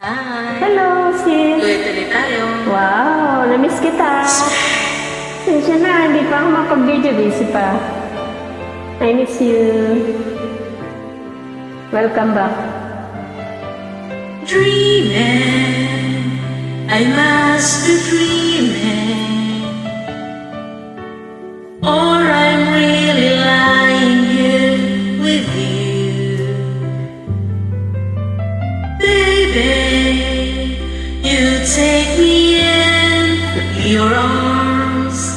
Hi! Hello, sis. Tuloy-tuloy tayo. Wow, namiss kita. Sensya na, hindi pa ako makapag-video. Busy pa. I miss you. Welcome back. Dreaming, I must be dreaming, or I'm really lying here with you. Baby, you take me in your arms,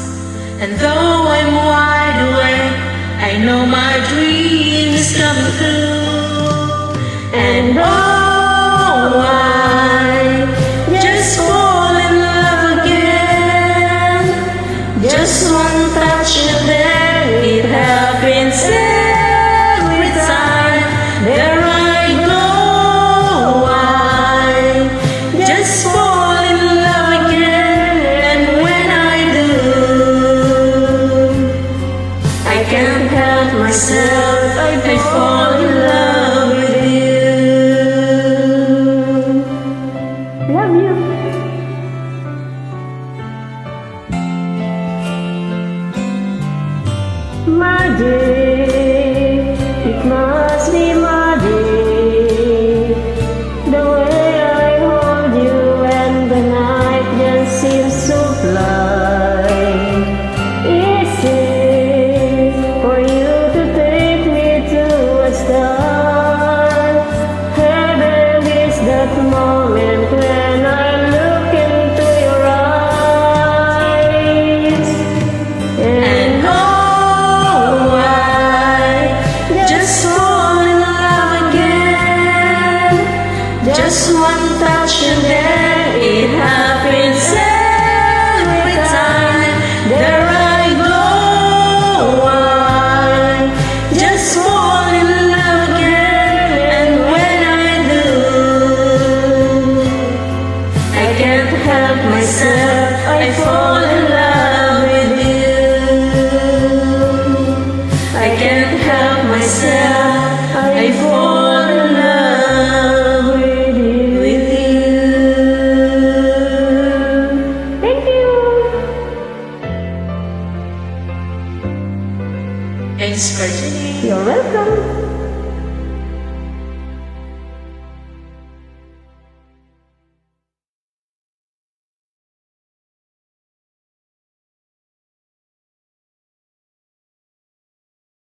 and though I'm wide awake, I know my dream is coming through. And oh, I just fall in love again. Just one touch and then it happens every time. There I go, I just fall in love again. And when I do, I can't help myself, I fall in love with you. Love you. Magic, it must be magic. The way I hold you and the night just seems so fly. Is it for you to take me to a star? Heaven is that moment when I look into your eyes. And Oh, I just fall in love again. Just one touch and then it happens every time. There I go, I just fall in love again. And when I do, I can't help myself, I fall in love with you. I can't help myself, I fall in love with you. with you. Thank you. Thanks for tuning. You're welcome.